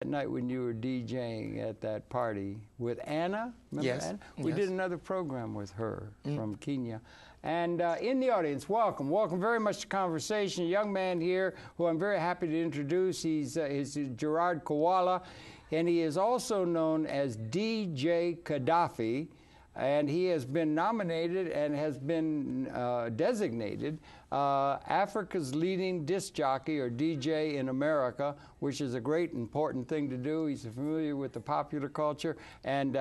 night when you were DJing at that party with Anna. Remember Yes. Anna? We Yes. did another program with her from Kenya. And in the audience, welcome very much to Conversation. A young man here who I'm very happy to introduce. He's Gerard Koala, and he is also known as DJ Kadhafi. And he has been nominated and has been designated Africa's leading disc jockey or DJ in America, which is a great, important thing to do. He's familiar with the popular culture. And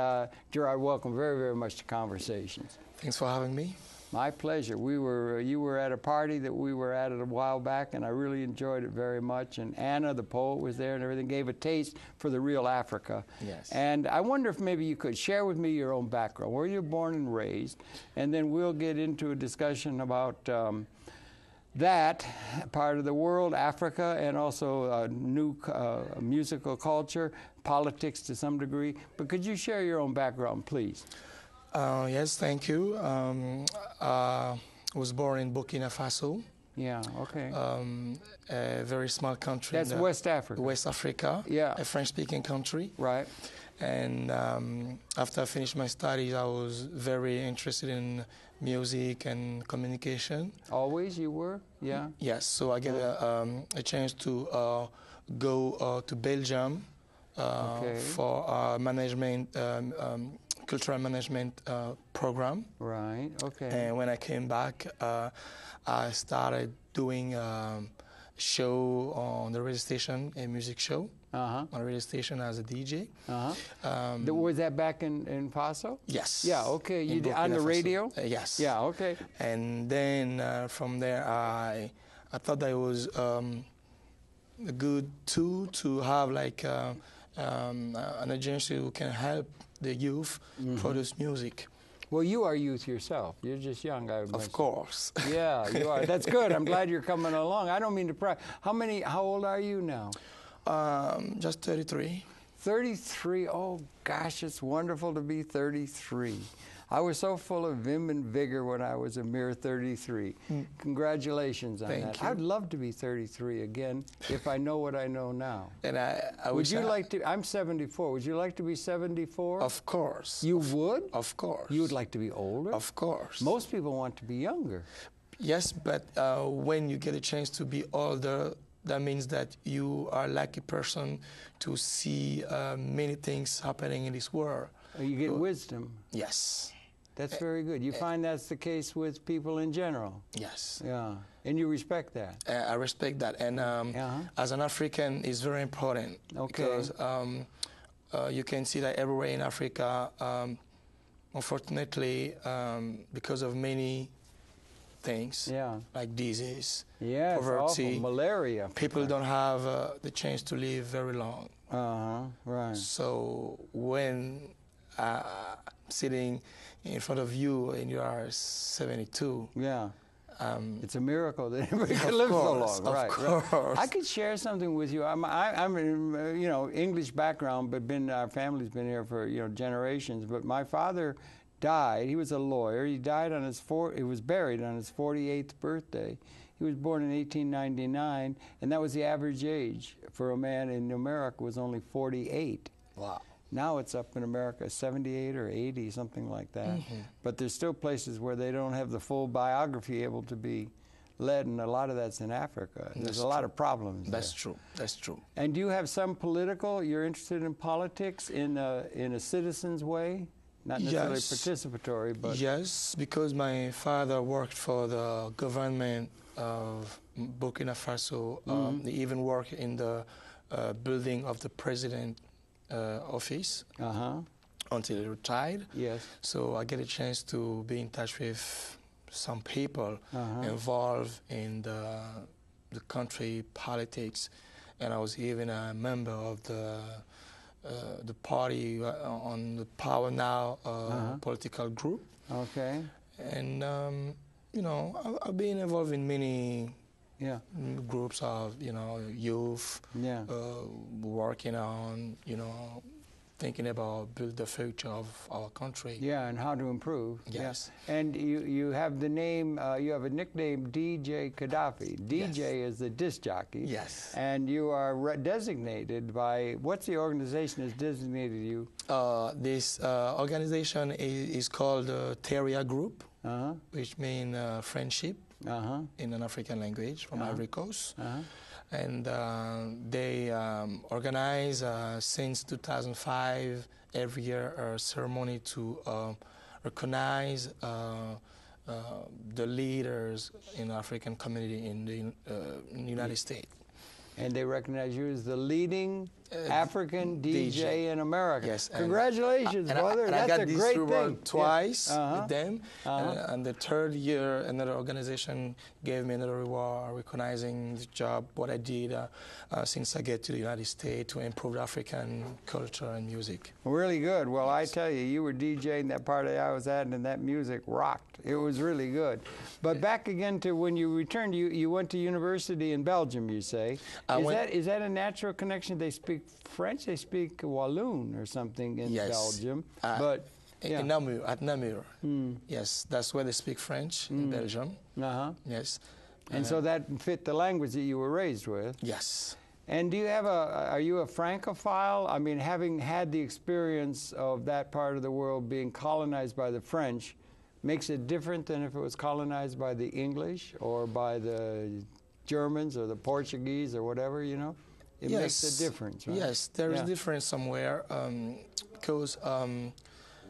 Gerard, welcome very, very much to Conversations. Thanks for having me. My pleasure. You were at a party that we were at a while back, and I really enjoyed it very much. And Anna, the poet, was there and everything, gave a taste for the real Africa. Yes. And I wonder if maybe you could share with me your own background, where you were born and raised, and then we'll get into a discussion about that part of the world, Africa, and also new musical culture, politics to some degree. But could you share your own background, please? Yes, thank you. I was born in Burkina Faso. Yeah, okay. A very small country. That's West Africa. West Africa. Yeah. A French-speaking country. Right. And after I finished my studies, I was very interested in music and communication. Always you were? Yeah. Yes. So I get a chance to go to Belgium for management. Cultural management program. Right, okay. And when I came back, I started doing a show on the radio station, a music show on the radio station as a DJ. Was that back in Faso? Yes. Yeah, okay. You did on the radio? Yes. Yeah, okay. And then from there, I thought that it was a good tool to have like an agency who can help the youth produce music. Well, you are youth yourself. You're just young, I would imagine. Of course. Yeah, you are. That's good. I'm glad you're coming along. I don't mean to pry. How old are you now? Just 33. 33. Oh, gosh, it's wonderful to be 33. I was so full of vim and vigor when I was a mere 33. Congratulations on that. Thank you. I'd love to be 33 again if I know what I know now. And I would you like to? I'm 74. Would you like to be 74? Of course. You would? Of course. You would like to be older? Of course. Most people want to be younger. Yes, but when you get a chance to be older, that means that you are a lucky person to see many things happening in this world. You get wisdom. Yes. That's very good. You find that's the case with people in general? Yes. Yeah. And you respect that? I respect that. And as an African, it's very important. Okay. Because you can see that everywhere in Africa, unfortunately, because of many things, like disease, poverty, malaria. People don't have the chance to live very long. Right. So when sitting in front of you and you are 72. Yeah. It's a miracle that anybody can live so long. Of course. I could share something with you. I'm English background, but our family's been here for generations. But my father died. He was a lawyer. He died on he was buried on his 48th birthday. He was born in 1899, and that was the average age for a man in America was only 48. Wow. Now it's up in America, 78 or 80, something like that. But there's still places where they don't have the full biography able to be led, and a lot of that's in Africa. There's a lot of problems. That's true. That's true. And do you have some you're interested in politics in a citizen's way? Not necessarily participatory, but... Yes, because my father worked for the government of Burkina Faso. He even worked in the building of the president office until he retired. Yes. So I get a chance to be in touch with some people involved in the country politics, and I was even a member of the party on the Power Now political group. Okay. And I've been involved in many groups of youth working on thinking about build the future of our country. Yeah, and how to improve. Yes. Yeah. And you have the name, you have a nickname, DJ-Kadhafi. DJ Yes. is the disc jockey. Yes. And you are designated by, what's the organization that's designated you? This organization is called Teria Group, which means friendship in an African language from Ivory Coast. And they organize since 2005 every year a ceremony to recognize the leaders in the African community in the United States. And they recognize you as the leading African DJ in America. Yes. Congratulations, brother. That's a great thing. I got this reward twice Yeah. with them. And the third year, another organization gave me another reward recognizing the job, what I did since I get to the United States to improve African culture and music. Really good. Well, I tell you, you were DJing that party I was at, and that music rocked. It was really good. But back again to when you returned, you went to university in Belgium, you say. Is that a natural connection? They speak French, they speak Walloon or something in Belgium. But in Namur, at Namur. Yes, that's where they speak French in Belgium. Yes. And so that fit the language that you were raised with. Yes. And do you have are you a Francophile? I mean, having had the experience of that part of the world being colonized by the French, makes it different than if it was colonized by the English or by the Germans or the Portuguese or whatever, you know? It makes a difference, right? Yes, there is difference somewhere because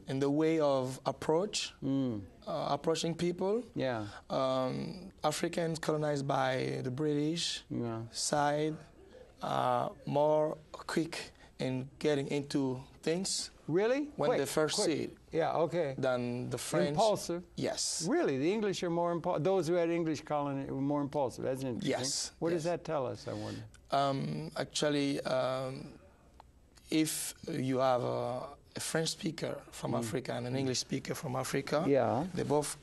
in the way of approaching people, Africans colonized by the British side are more quick in getting into things. Really? When they first see it. Yeah, okay. Than the French. Impulsive? Yes. Really? The English are more impulsive? Those who had English colony were more impulsive? That's interesting. Yes. What does that tell us, I wonder? Actually, if you have a French speaker from Africa and an English speaker from Africa, they both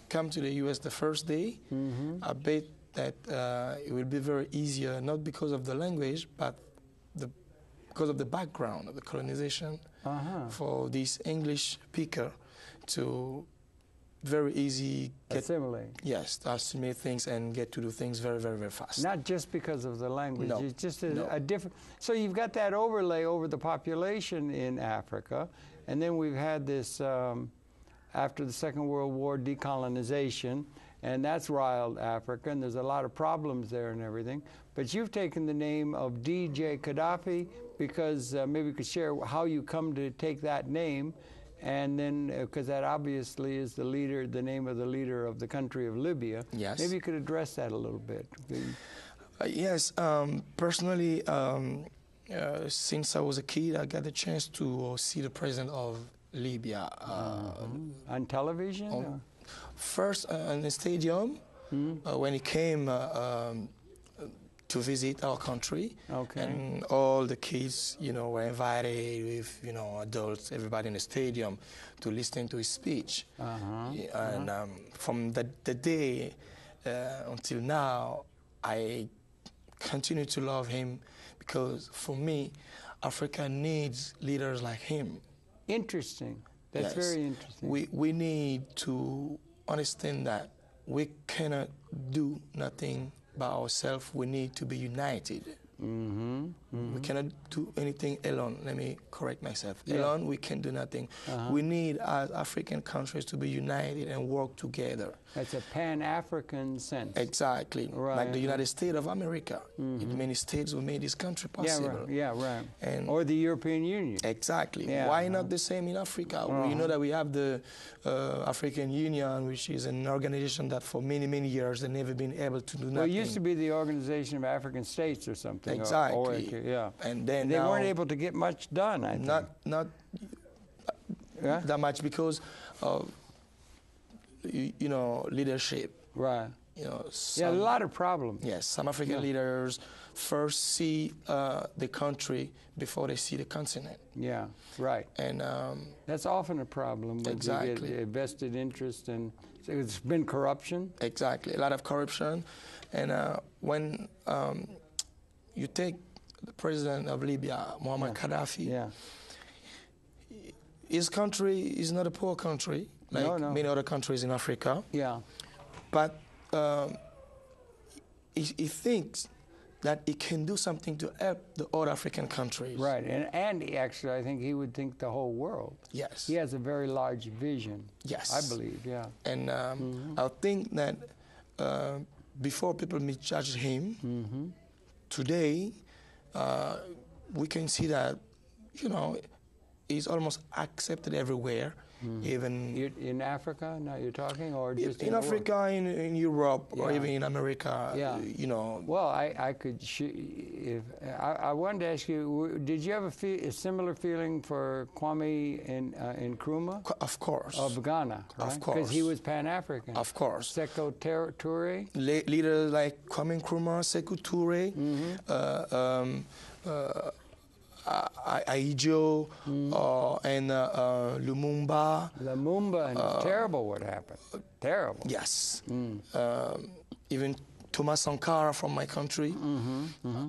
come to the U.S. the first day, I bet that it will be very easier, not because of the language, but because of the background of the colonization, for this English speaker to very easy assimilate. Yes, to assimilate things and get to do things very, very, very fast. Not just because of the language. No. It's just a different. So you've got that overlay over the population in Africa, and then we've had this after the Second World War decolonization, and that's riled Africa, and there's a lot of problems there and everything. But you've taken the name of DJ-Kadhafi because maybe you could share how you come to take that name, and then because that obviously is the leader, the name of the leader of the country of Libya. Yes. Maybe you could address that a little bit. Yes. Personally, since I was a kid, I got the chance to see the president of Libya. On television? First in the stadium, when he came to visit our country, and all the kids, were invited with, adults, everybody in the stadium to listen to his speech. And from the day until now, I continue to love him because for me, Africa needs leaders like him. Interesting. That's very interesting. We need to understand that we cannot do nothing by ourselves. We need to be united. We cannot do anything alone. Let me correct myself. Alone, we can do nothing. We need, as African countries, to be united and work together. That's a Pan-African sense. Exactly. Right. Like the United States of America. Many states who made this country possible. Right. And or the European Union. Exactly. Why not the same in Africa? We know that we have the African Union, which is an organization that for many, many years has never been able to do nothing. Well, it used to be the Organization of African States or something. Exactly. And then they weren't able to get much done, I think. Not that much because of, leadership. Right. A lot of problems. Yes, some African leaders first see the country before they see the continent. Yeah, right. And that's often a problem when you get a vested interest, and it's been corruption. Exactly, a lot of corruption. And when you take the president of Libya, Mu-Ammar KADAHFI, his country is not a poor country like many other countries in Africa. Yeah. But he thinks that he can do something to help the other African countries. Right, and he actually, I think he would think the whole world. Yes. He has a very large vision. Yes. I believe, yeah. And I think that before people misjudge him, today we can see that, you know, he's almost accepted everywhere. Even in Africa, now you're talking, or just in Africa, in Europe, or even in America, you know. Well, I could. I wanted to ask you, did you have a similar feeling for Kwame in Nkrumah? Of course. Of Ghana, right? Of course. Because he was Pan-African. Of course. Sekou Touré. Leaders like Kwame Nkrumah, Sekou Touré, Aidjo, and Lumumba. Lumumba, and terrible what happened. Terrible. Yes. Even Thomas Sankara from my country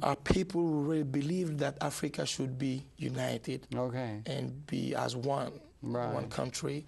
are people who really believe that Africa should be united and be as one, one country.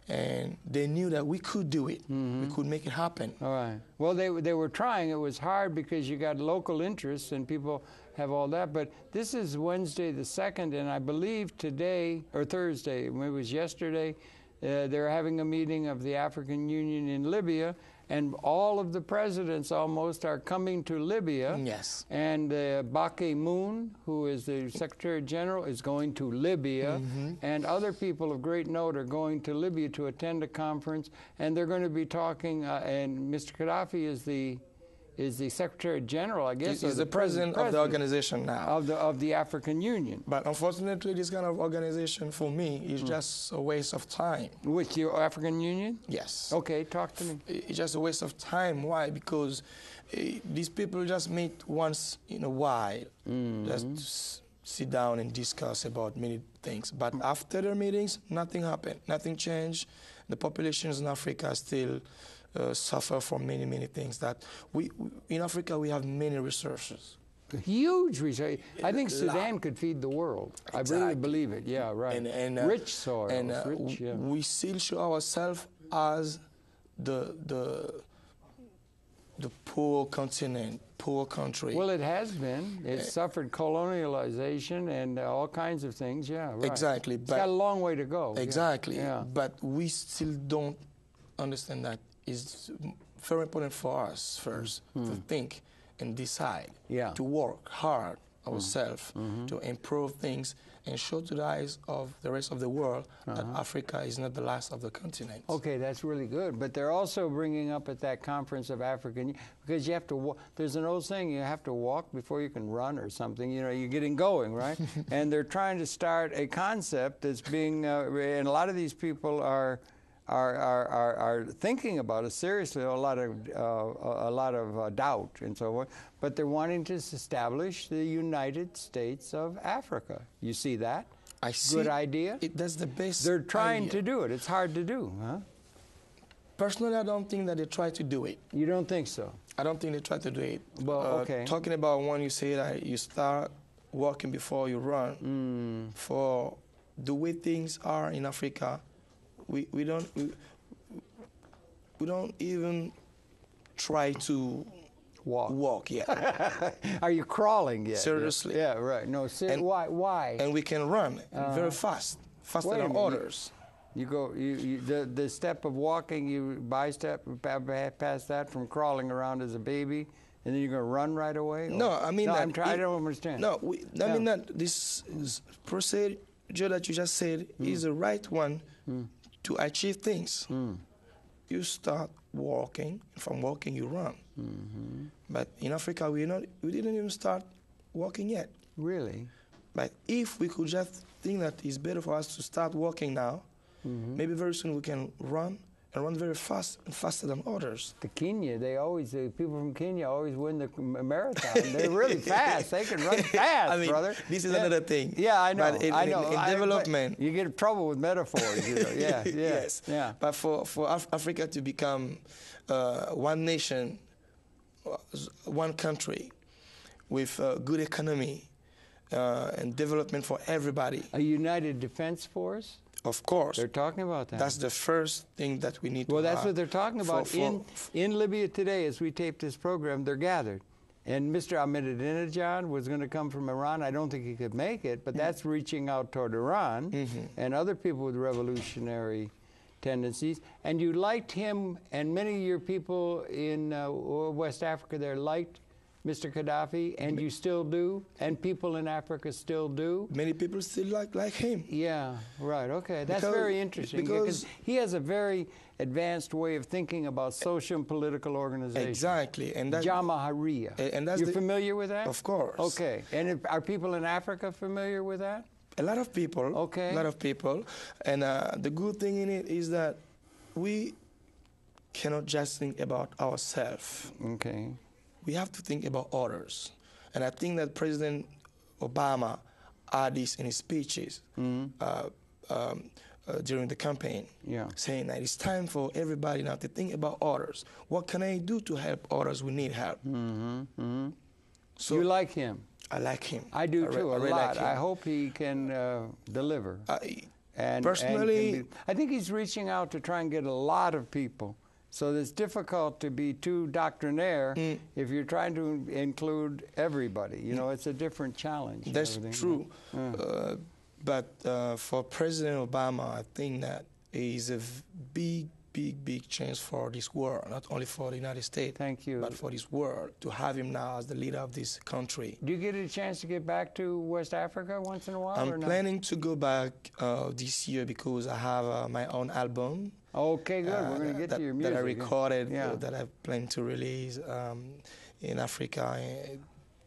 And they knew that we could do it. We could make it happen. All right. Well, they were trying. It was hard because you got local interests and people have all that. But this is Wednesday the 2nd, and I believe today, or Thursday, maybe it was yesterday, they're having a meeting of the African Union in Libya, and all of the presidents almost are coming to Libya. Yes. And Ban Ki-moon, who is the Secretary General, is going to Libya, and other people of great note are going to Libya to attend a conference, and they're going to be talking, and Mr. Gaddafi is the Secretary General, I guess. He's the president of the organization now. Of the African Union. But unfortunately, this kind of organization, for me, is just a waste of time. With your African Union? Yes. Okay, talk to me. It's just a waste of time. Why? Because these people just meet once in a while, just sit down and discuss about many things. But after their meetings, nothing happened. Nothing changed. The populations in Africa still suffer from many, many things. That in Africa, we have many resources. Huge resources. I think Sudan could feed the world. Exactly. I really believe it. Yeah, right. And rich soil. And rich, yeah. we still show ourselves as the poor continent, poor country. Well, it has been. It's suffered colonialization and all kinds of things. Yeah, right. Exactly. It's got a long way to go. Exactly. Yeah. But we still don't understand that it's very important for us first to think and decide, to work hard ourselves to improve things and show to the eyes of the rest of the world that Africa is not the last of the continent. Okay, that's really good. But they're also bringing up at that conference of African, because you have to walk. There's an old saying, you have to walk before you can run or something. You know, you're getting going, right? And they're trying to start a concept that's being, and a lot of these people are thinking about it seriously, a lot of doubt and so forth, but they're wanting to establish the United States of Africa. You see that? I see. Good idea? That's the best They're trying idea. to do it. It's hard to do, huh? Personally, I don't think that they try to do it. You don't think so? I don't think they try to do it. Well, okay. Talking about when you say that you start walking before you run, for the way things are in Africa, we don't even try to walk yet. Are you crawling yet? Seriously. Yeah, right. No, why? And we can run very fast, faster than others. You go, the step of walking, you bystep past that from crawling around as a baby, and then you're going to run right away? No, I mean that. I don't understand. No, I mean that this procedure that you just said is the right one to achieve things. You start walking, from walking you run. But in Africa, we didn't even start walking yet. Really? But if we could just think that it's better for us to start walking now, maybe very soon we can run, and run very fast and faster than others. The people from Kenya always win the marathon. They're really fast. They can run fast, I mean, brother. This is another thing. Yeah, I know. But in development, you get in trouble with metaphors. You know? Yeah, yes. Yeah. But for Africa to become one nation, one country, with a good economy and development for everybody. A united defense force? Of course. They're talking about that. That's the first thing that we need to Well, that's have what they're talking about. In Libya today, as we tape this program, they're gathered. And Mr. Ahmadinejad was going to come from Iran. I don't think he could make it, but that's reaching out toward Iran and other people with revolutionary tendencies. And you liked him, and many of your people in West Africa there liked Mr. Gaddafi, and you still do, and people in Africa still do. Many people still like him. Yeah, right, okay. That's very interesting because he has a very advanced way of thinking about social and political organization. Exactly. And that, Jamahariya. And that's You're familiar with that? Of course. Okay. And are people in Africa familiar with that? A lot of people. Okay. A lot of people. And the good thing in it is that we cannot just think about ourselves. Okay. We have to think about others. And I think that President Obama had this in his speeches during the campaign, saying that it's time for everybody now to think about others. What can I do to help others who need help? So you like him? I like him. I do too, a really lot. like I hope he can deliver. Personally, I think he's reaching out to try and get a lot of people. So it's difficult to be too doctrinaire if you're trying to include everybody. You know, it's a different challenge. That's true. But for President Obama, I think that is a big chance for this world, not only for the United States, but for this world, to have him now as the leader of this country. Do you get a chance to get back to West Africa once in a while? I'm planning to go back this year because I have my own album. Okay, good. We're going to get to your music. That I recorded, that I plan to release in Africa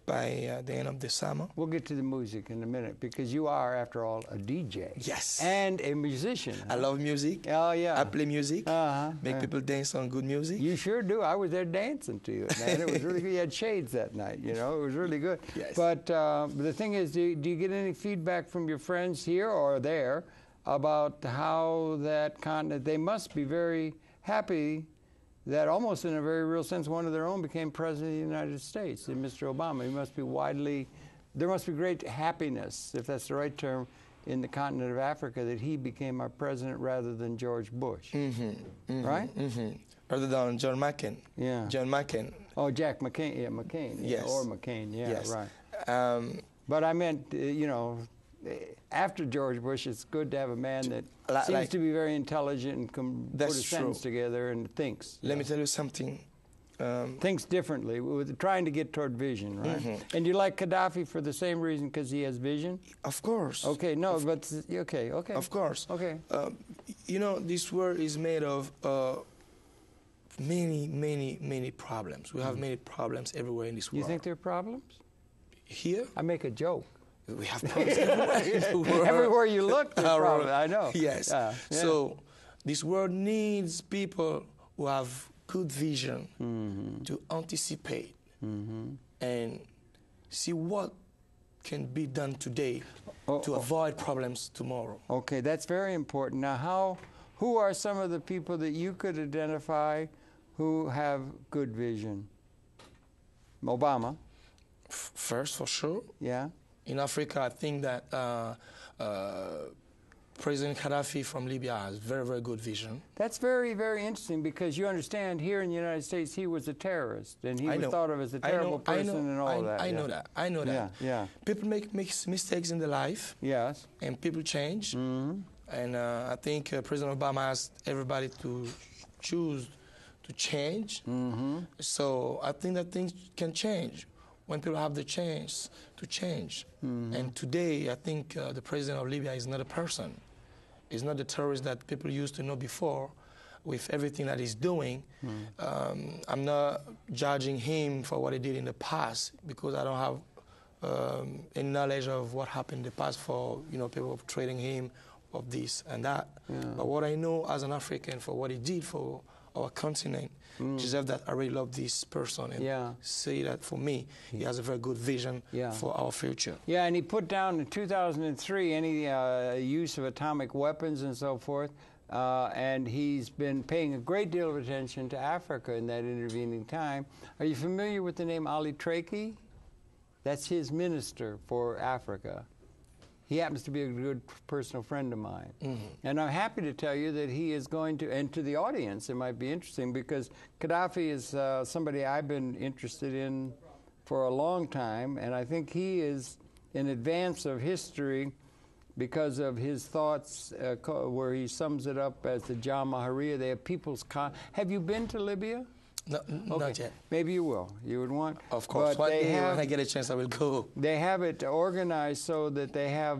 by the end of the summer. We'll get to the music in a minute because you are, after all, a DJ. Yes. And a musician. I love music. Oh, yeah. I play music, make people dance on good music. You sure do. I was there dancing to you, man. It was really good. You had shades that night, you know. It was really good. Yes. But the thing is, do you get any feedback from your friends here or there about how that continent, they must be very happy that almost in a very real sense one of their own became president of the United States, and Mr. Obama. He must be there must be great happiness, if that's the right term, in the continent of Africa that he became our president rather than George Bush. Right? Rather than John McCain. Yeah. John McCain. Oh, Jack McCain. Yeah, McCain. Yes. Or McCain. Yeah, yes. Right. But I meant, you know, after George Bush, it's good to have a man that seems to be very intelligent and can put a sentence together and thinks. Let me tell you something. Thinks differently, trying to get toward vision, right? And you like Gaddafi for the same reason, because he has vision? Of course. Okay, no, but, okay. Of course. Okay. You know, this world is made of many problems. We have many problems everywhere in this world. You think there are problems? Here? I make a joke. We have problems everywhere in the world. Everywhere you look, there's problems. I know. Yes. Yeah. So this world needs people who have good vision to anticipate and see what can be done today to avoid problems tomorrow. Okay, that's very important. Now, who are some of the people that you could identify who have good vision? Obama. First, for sure. Yeah. In Africa, I think that President KADAHFI from Libya has very good vision. That's very interesting, because you understand here in the United States he was a terrorist and he was thought of as a terrible person and all of that. I know that. I know that. Yeah. People make mistakes in their life. Yes. And people change. And I think President Obama asked everybody to choose to change. So I think that things can change when people have the chance to change. And today, I think the president of Libya is not a person. He's not the terrorist that people used to know before. With everything that he's doing, I'm not judging him for what he did in the past, because I don't have any knowledge of what happened in the past for people trading him of this and that. But what I know as an African for what he did for our continent, deserve that I really love this person and say that for me, he has a very good vision for our future. Yeah, and he put down in 2003 any use of atomic weapons and so forth, and he's been paying a great deal of attention to Africa in that intervening time. Are you familiar with the name Ali Treki? That's his minister for Africa. he happens to be a good personal friend of mine. And I'm happy to tell you that he is going to, and to the audience, it might be interesting, because Gaddafi is somebody I've been interested in for a long time, and I think he is in advance of history because of his thoughts, where he sums it up as the Jamahiriya. They have people's have you been to Libya? No, not yet. Maybe you will. You would want. Of course. But When I get a chance, I will go. They have it organized so that they have.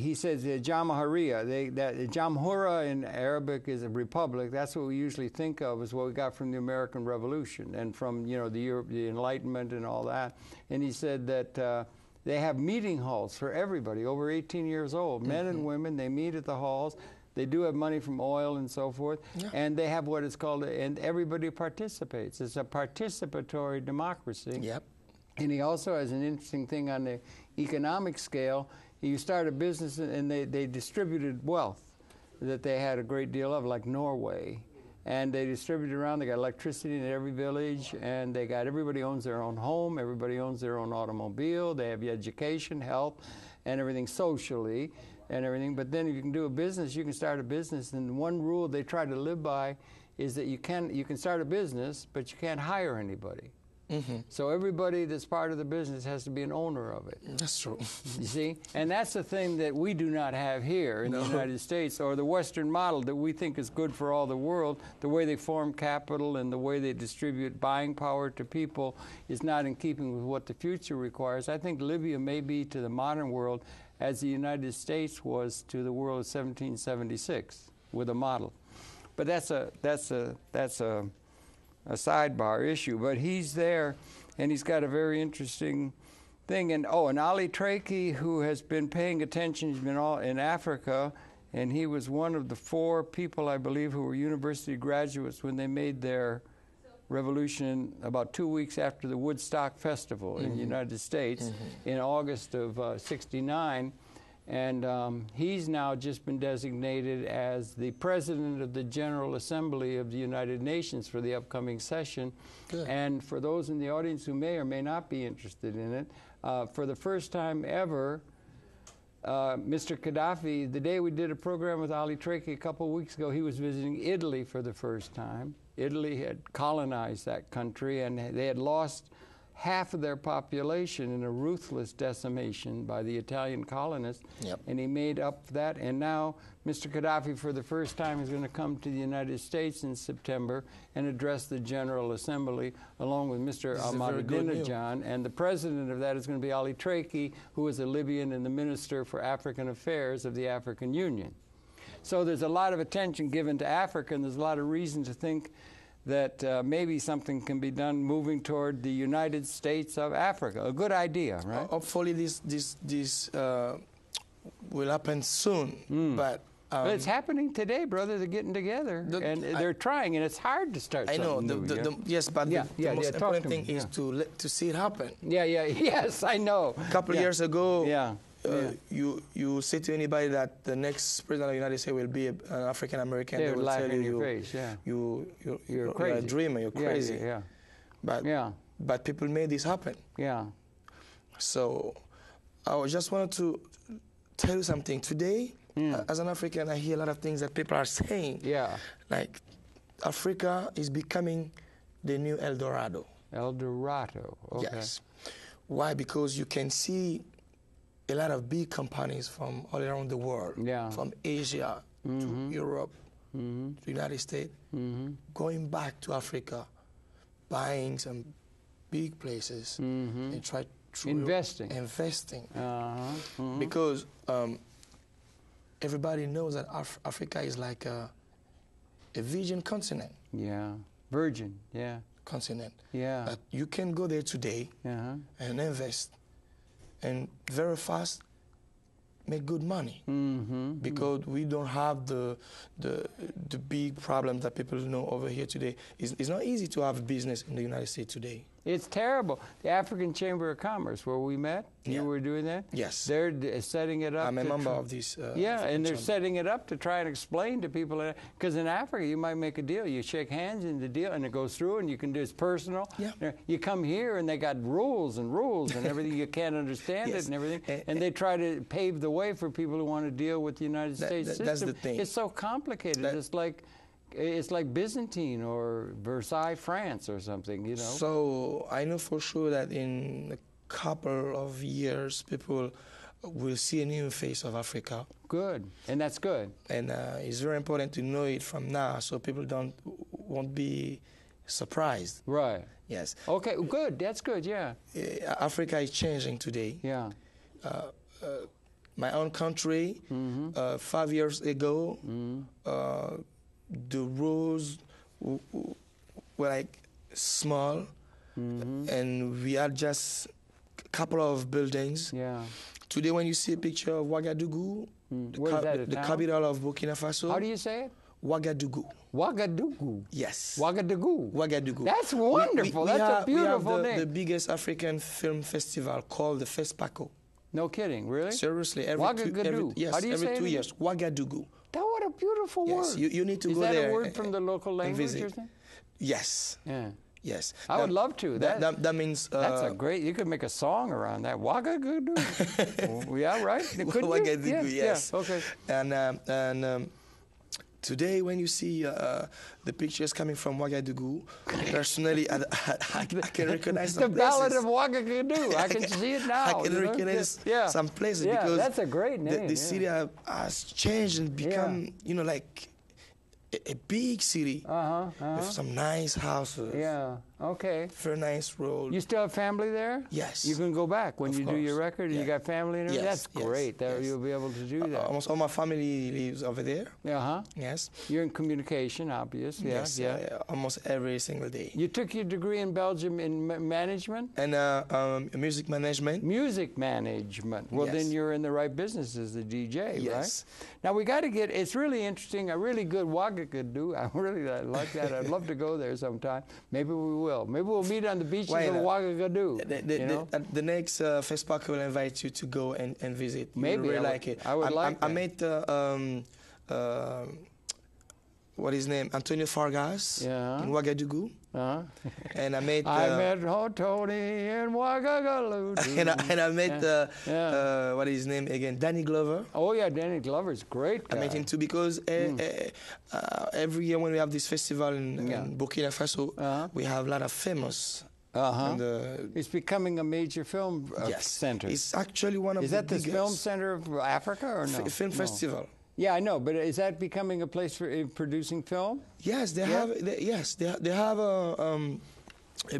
He says the Jamahiriya. Jamhura in Arabic is a republic. That's what we usually think of as what we got from the American Revolution and from the Enlightenment and all that. And he said that. They have meeting halls for everybody over 18 years old, men and women. They meet at the halls. They do have money from oil and so forth, and they have what is called, and everybody participates. It's a participatory democracy. Yep. And he also has an interesting thing on the economic scale. You start a business, and they distributed wealth that they had a great deal of, like Norway. And they distribute around. They got electricity in every village, and they got everybody owns their own home. Everybody owns their own automobile. They have education, health, and everything socially, and everything. But then if you can do a business, you can start a business. And one rule they try to live by is that you can start a business, but you can't hire anybody. So everybody that's part of the business has to be an owner of it. That's true. You see? And that's the thing that we do not have here in the United States, or the Western model that we think is good for all the world. The way they form capital and the way they distribute buying power to people is not in keeping with what the future requires. I think Libya may be to the modern world as the United States was to the world of 1776 with a model. But that's a sidebar issue, but he's there, and he's got a very interesting thing. And and Ali Traki, who has been paying attention, he's been all in Africa, and he was one of the 4 people, I believe, who were university graduates when they made their revolution about 2 weeks after the Woodstock Festival in the United States in August of '69. And he's now just been designated as the president of the General Assembly of the United Nations for the upcoming session. Good. And for those in the audience who may or may not be interested in it, for the first time ever, Mr. Gaddafi, the day we did a program with Ali Traki a couple of weeks ago, he was visiting Italy for the first time. Italy had colonized that country, and they had lost half of their population in a ruthless decimation by the Italian colonists, and he made up that. And now Mr. Gaddafi, for the first time, is going to come to the United States in September and address the General Assembly, along with Mr. Ahmadinejad, and the president of that is going to be Ali Traki, who is a Libyan and the Minister for African Affairs of the African Union. So there's a lot of attention given to Africa, and there's a lot of reason to think that maybe something can be done moving toward the United States of Africa. A good idea, right? Hopefully this will happen soon, but it's happening today, brother. They're getting together, and they're trying, and it's hard to start something new. Yes, but the most important thing is to see it happen. Yes, I know. A couple of years ago, you say to anybody that the next president of the United States will be an African American, they will tell you, you're crazy. You're a dreamer, you're crazy. But people made this happen. So I just wanted to tell you something. Today, as an African, I hear a lot of things that people are saying. Like Africa is becoming the new El Dorado. El Dorado, okay. Yes. Why? Because you can see a lot of big companies from all around the world, from Asia to Europe, to the United States, going back to Africa, buying some big places and try to investing. Because everybody knows that Africa is like a virgin continent. Virgin, continent. That you can go there today and invest, and very fast make good money, because we don't have the big problems that people know over here today. It's not easy to have business in the United States today. It's terrible. The African Chamber of Commerce, where we met, you were doing that? Yes. They're setting it up. I'm a member of this. Yeah, and they're setting it up to try and explain to people. Because in Africa, you might make a deal. You shake hands in the deal, and it goes through, and you can do it's personal. Yeah. You come here, and they got rules and everything. You can't understand it and everything. And they try to pave the way for people who want to deal with the United States system. That's the thing. It's so complicated. It's like Byzantine or Versailles, France, or something, you know. So I know for sure that in a couple of years, people will see a new face of Africa. Good, and that's good. And it's very important to know it from now, so people won't be surprised. Right. Yes. Okay. Good. That's good. Yeah. Africa is changing today. Yeah. My own country, 5 years ago. The roads were like small, and we had just a couple of buildings. Yeah. Today, when you see a picture of Ouagadougou, the capital of Burkina Faso. How do you say it? Ouagadougou. Ouagadougou. Yes. Ouagadougou. Ouagadougou. That's wonderful. That's a beautiful name. We have the biggest African film festival called the FESPACO. No kidding, really? Seriously, How do you say 2 years. Ouagadougou. What a beautiful word. You need to go there. Is that a word from the local language or something? Yes. Yeah. Yes. I would love to. That means... that's a great... You could make a song around that. Ouagadougou. Yeah, right? Ouagadougou, yes. Yeah, okay. And today, when you see the pictures coming from Ouagadougou, personally, I can recognize some the Ballad places. of Ouagadougou. I can see it now. I can recognize some places because that's a great name. The city has changed and become, like a big city with some nice houses. Yeah. Okay. Very nice road. You still have family there? Yes. You can go back when you do your record? Yeah. You got family and everything? Yes. That's great. You'll be able to do that. Almost all my family lives over there. Yes. You're in communication, obviously. Yes. Almost every single day. You took your degree in Belgium in management? And music management. Music management. Well, then you're in the right business as a DJ, yes. right? Now, we got to get, it's really interesting, a really good Ouagadougou. I really like that. I'd love to go there sometime. Maybe we will. Maybe we'll meet on the beaches of Ouagadougou. The next FESPACO will invite you to go and visit. Maybe. You really like it. I would like that. I met what is his name? Antonio Fargas in Ouagadougou. And I met Tony in Ouagadougou. and I met what is his name again? Danny Glover. Oh yeah, Danny Glover's great guy. I met him too because every year when we have this festival in Burkina Faso, we have a lot of famous. It's becoming a major film center. It's actually one of the biggest. Is that the film center of Africa or no? Film festival. Yeah, I know, but is that becoming a place for producing film? Yes, they have. They have a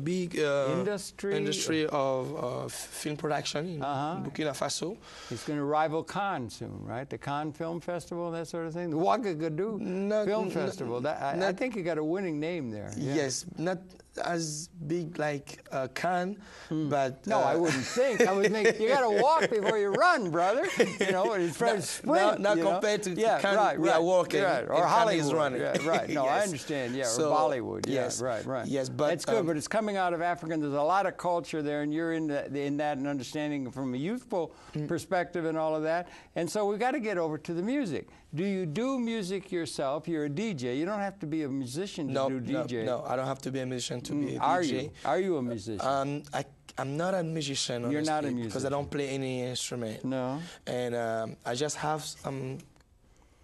big industry of film production in Burkina Faso. It's going to rival Cannes soon, right? The Cannes Film Festival, that sort of thing. The Ouagadougou Film Festival. I think you got a winning name there. Yeah. Yes, not as big like Cannes, but no, I wouldn't think. I would think you got to walk before you run, brother. You know, it's very sprint. Not compared to Cannes, we are walking. Right. Or Hollywood is running. Right. No, I understand. Yeah, or Bollywood. Yes. Right. Yes, but it's good. But it's coming out of Africa. And there's a lot of culture there, and you're in that and understanding from a youthful perspective and all of that. And so we got to get over to the music. Do you do music yourself? You're a DJ. You don't have to be a musician to do DJ. No, I don't have to be a musician to be a DJ. Are you a musician? I'm not a musician, honestly. You're not a musician. Because I don't play any instrument. No. And I just have some,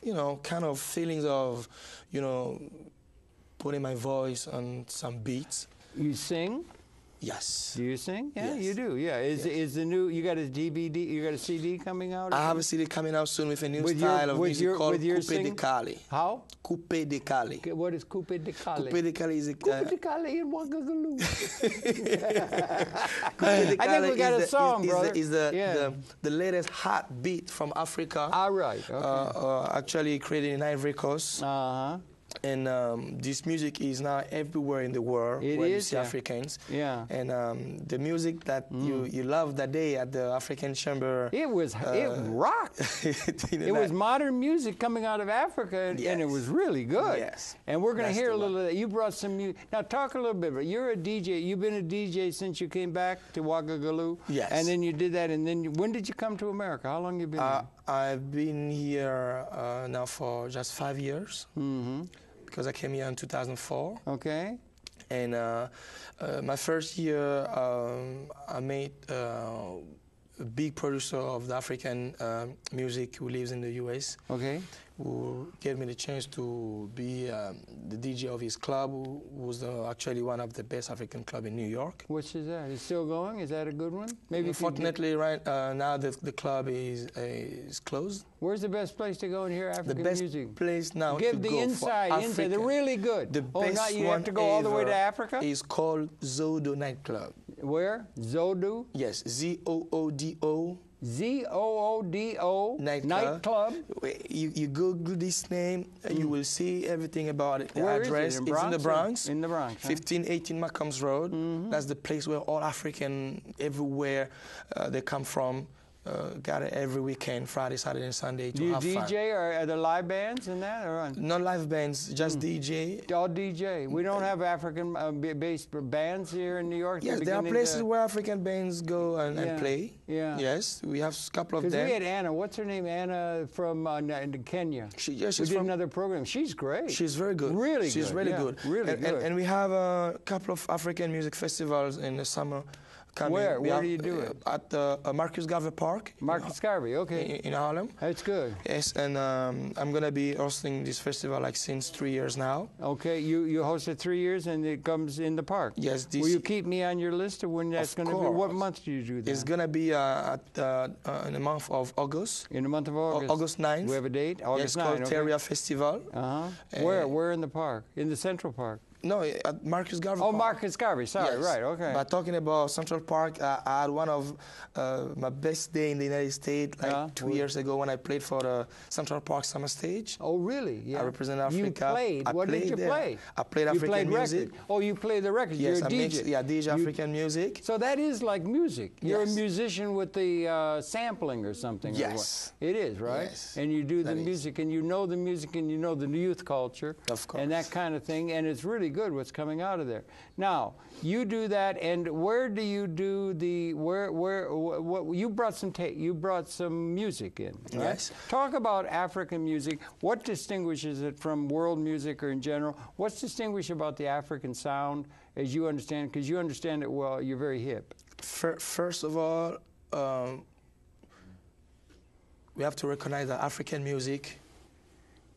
kind of feelings of, putting my voice on some beats. You sing? Yes. Do you sing? Yeah, yes. You do. Yeah. Is the new? You got a DVD? You got a CD coming out? I have a CD coming out soon with a new style of music called Coupe de Cali. How? Coupe de Cali. What is Coupe de Cali? Coupe de Cali is a. Coupe de Cali in Ouagadougou. I think we got a song, brother. Is the latest hot beat from Africa. All right. Okay. Actually created in Ivory Coast. And this music is now everywhere in the world. It where is, you see yeah. Africans. Yeah. And the music that you loved that day at the African Chamber. It rocked. It was modern music coming out of Africa, and it was really good. Yes. And we're going to hear a little of that. You brought some music. Now, talk a little bit. You're a DJ. You've been a DJ since you came back to Ouagadougou? Yes. And then you did that, and then when did you come to America? How long have you been here? I've been here now for just 5 years. Because I came here in 2004. Okay. And my first year, I met a big producer of the African music who lives in the U.S. Okay. Who gave me the chance to be the DJ of his club, who was actually one of the best African club in New York. Which is that? Is it still going? Is that a good one? Maybe. Unfortunately, right now the club is closed. Where's the best place to go and hear African music? The best place now Give to the go inside, for African. They're really good. The best not you one have to go all the way to Africa? Is called Zodo Nightclub. Where? Zodo? Yes, Z-O-O-D-O. Z-O-O-D-O nightclub. You Google this name, you will see everything about it. The Where address is it? is in the Bronx. In the Bronx. 1518 Malcolm's Road. That's the place where all African, everywhere they come from, gather every weekend, Friday, Saturday, and Sunday to have fun. Do you DJ, or are there live bands in that? Or no live bands, just DJ. All DJ. We don't have African-based bands here in New York? Yes, there are places where African bands go and play. Yeah. Yes, we have a couple of them. Because we had Anna. What's her name? Anna from Kenya. She's we did another program. She's great. She's very good. Really She's good. really Yeah, good. Really good. And we have a couple of African music festivals in the summer. Where? Where do you do it? At the Marcus Garvey Park. Marcus Garvey, okay. In Harlem. That's good. Yes, and I'm going to be hosting this festival like since 3 years now. Okay, you hosted 3 years and it comes in the park. Yes. Will you keep me on your list of when that's going to be? What month do you do that? It's going to be in the month of August. In the month of August? August 9th. We have a date? August 9th, it's called Teria Festival. Where in the park? In the Central Park? No, at Marcus Garvey Park. Oh, Marcus Garvey, sorry, yes. Right, okay. But talking about Central Park, I had one of my best day in the United States, like 2 years ago when I played for the Central Park Summer Stage. Oh, really? Yeah. I represent Africa. You played? What did you play? I played African music. Record. Oh, you play the record. Yes, you're a DJ. DJ African music. So that is like music. You're a musician with the sampling or something. Yes. It is, right? Yes. And you do the music, and you know the music, and you know the youth culture. Of course. And that kind of thing, and it's really good what's coming out of there. Now, you do that, and where do you do the, what you brought some music in, right? Yes. Talk about African music. What distinguishes it from world music or in general? What's distinguished about the African sound as you understand, because you understand it well, you're very hip. First of all, we have to recognize that African music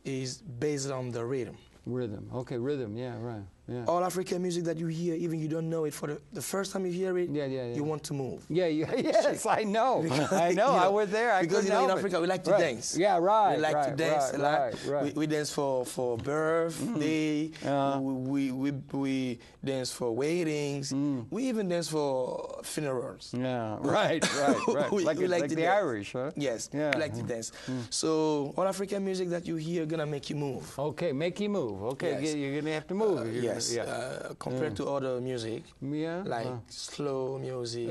is based on the rhythm. Rhythm, okay, rhythm, yeah, right. Yeah. All African music that you hear, even you don't know it, for the first time you hear it, you want to move. Yes, I know. I know, I was there. Because in Africa, we like to dance. Yeah, right. We like to dance a lot. Right. We dance for birthday. We dance for weddings. We even dance for funerals. Yeah, right. we like the dance. Irish, huh? Yes, we like to dance. So all African music that you hear gonna make you move. Okay, make you move. Okay, yes. You're gonna have to move. Yes. Compared to other music, like slow music,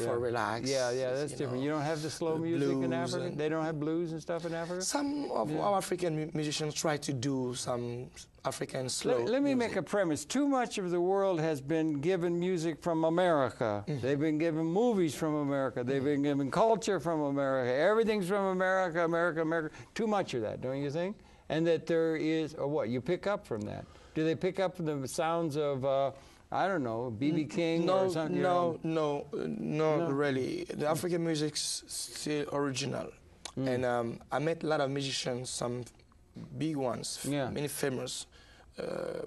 for relax. Yeah, that's different. You don't have the slow music in Africa? They don't have blues and stuff in Africa? Some of our African musicians try to do some African slow Let me make a premise. Too much of the world has been given music from America. They've been given movies from America. They've been given culture from America. Everything's from America, America. Too much of that, don't you think? And that there is, or what, you pick up from that. Do they pick up the sounds of, I don't know, B.B. King or something? No, really. The African music's still original. And I met a lot of musicians, some big ones, many famous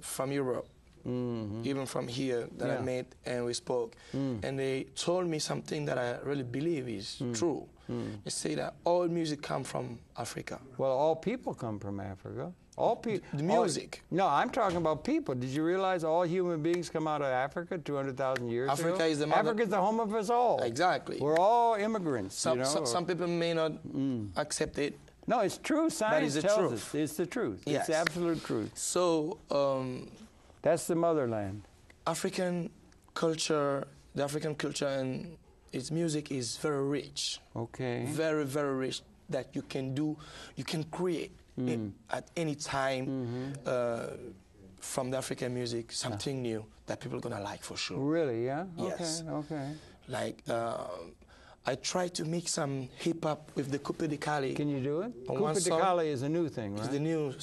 from Europe, even from here that I met and we spoke. And they told me something that I really believe is true. They say that all music comes from Africa. Well, all people come from Africa. All people. The music. No, I'm talking about people. Did you realize all human beings come out of Africa 200,000 years ago? Africa is the mother. Africa is the home of us all. Exactly. We're all immigrants. Some people may not accept it, No, it's true. Science the tells truth. us it's the truth. Yes. It's the absolute truth. So That's the motherland. African culture, the African culture and its music is very rich. Okay. Very, very rich that you can create at any time from the African music something new that people are gonna like for sure. Really? Yeah. Yes. Okay. Okay. Like I try to mix some hip hop with the coupe de Cali. Can you do it? On Coupe one de song. Cali is a new thing, right? It's the new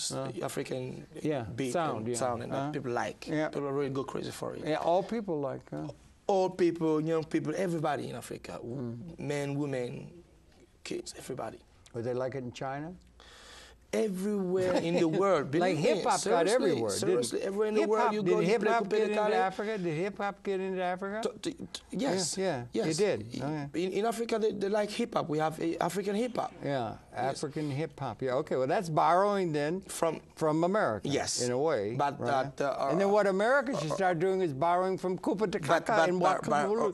African beat sound, and sound, and that people like. Yeah. People really go crazy for it. Yeah, all people like. Old people, young people, everybody in Africa, men, women, kids, everybody. Would they like it in China? Everywhere in the world. Like hip hop got everywhere. Seriously, everywhere in the world you go. Did hip hop get into Africa? Did hip hop get into Africa? Yes. Yeah. Yes. It did. Okay. In Africa, they like hip hop. We have African hip hop. Yeah, African hip hop. Yeah. Okay. Well, that's borrowing then from America. Yes. In a way. But right? And then what America should start doing is borrowing from Coupe de Cali and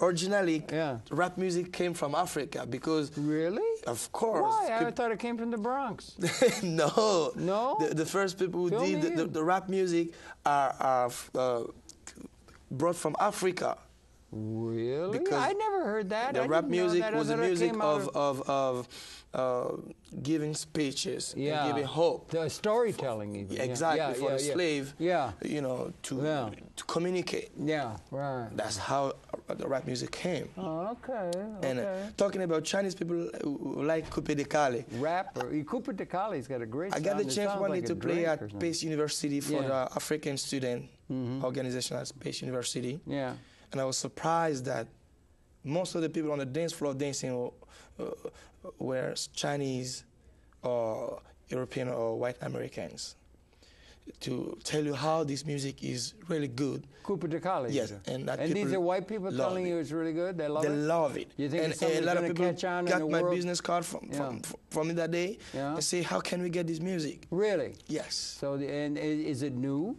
originally, rap music came from Africa because. Really? Of course. Why? I thought it came from the Bronx. No. No? The first people who did the rap music are brought from Africa. Really? Because I never heard that. The rap music was the music of giving speeches, and giving hope. The storytelling even. Exactly, for the slave, you know, to communicate. Yeah, right. That's how the rap music came. Oh, okay. And talking about Chinese people who like coupe de Cali. Rap, coupe de Cali's got a great sound. I got the chance one day like to play at Pace University for the African student organization at Pace University. Yeah. And I was surprised that most of the people on the dance floor dancing were Chinese or European or white Americans. To tell you how this music is really good. Coupe de Cali. Yes, and these are white people telling you it's really good. They love it. They love it. You think and a lot of people catch on got my business card from me that day and say, how can we get this music? Really? Yes. So and is it new?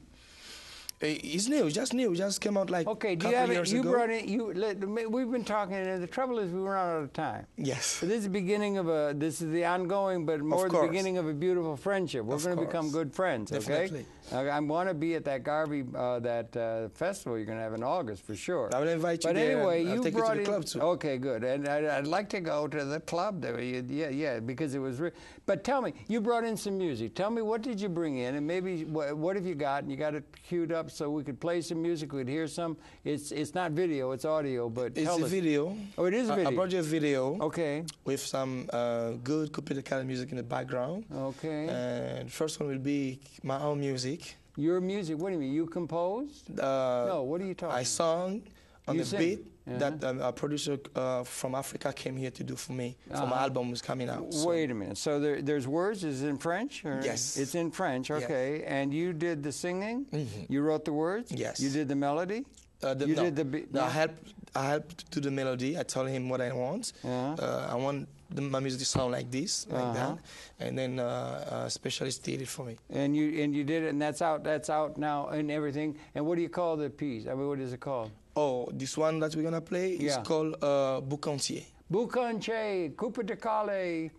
It's new, just new. It just came out like okay, do you have it? You brought in. We've been talking, and the trouble is we run out of time. Yes. So this is the beginning of this is the ongoing, but more the beginning of a beautiful friendship. We're going to become good friends. Definitely. Okay. I want to be at that KAGAHFI festival you're going to have in August for sure. I will invite you. But there. anyway, I'll you take brought you to the club too. Okay, good. And I'd like to go to the club there. Yeah, because it was. But tell me, you brought in some music. Tell me, what did you bring in, and maybe what have you got? And you got it queued up so we could play some music. We'd hear some. It's not video, it's audio. But it's a video. Oh, it is a video. I brought you a video. Okay. With some good coupe de Cali music in the background. Okay. And first one will be my own music. Your music? What do you mean? You composed? No. What are you talking? I sung on the beat that a producer from Africa came here to do for me. For my album was coming out. Wait a minute. So there's words. Is it in French? Or? Yes. It's in French. Okay. Yes. And you did the singing. You wrote the words. Yes. You did the melody. Did the beat. No, I helped do the melody. I told him what I want. I want my music to sound like this, like that, and then a specialist did it for me. And you did it, and that's out now and everything. And what do you call the piece? I mean, what is it called? Oh, this one that we're gonna play is called Boucantier. Boucantier, Coupe de Cali.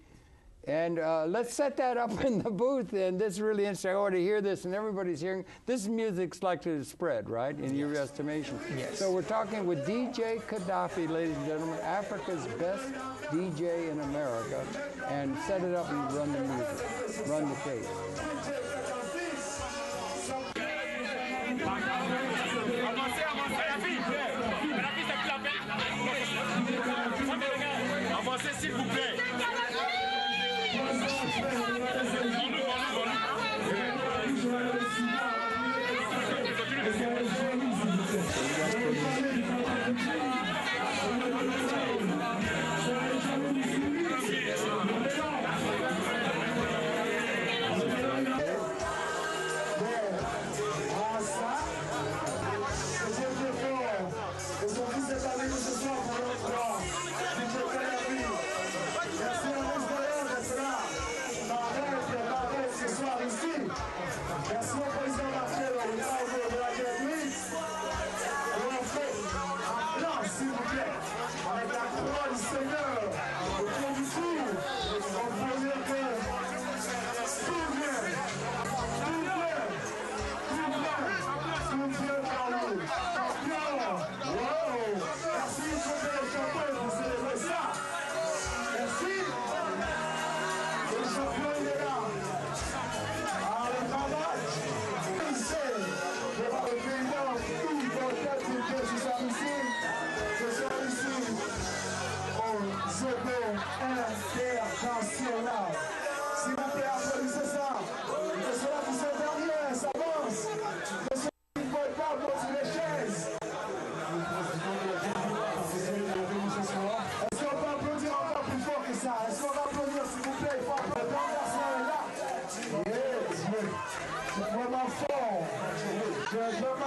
And let's set that up in the booth. And this is really interesting. I want to hear this, and everybody's hearing. This music's likely to spread, right, in your estimation? Yes. So we're talking with DJ KADAHFI, ladies and gentlemen, Africa's best DJ in America. And set it up and run the music. Run the tape. Avancez, s'il vous plaît.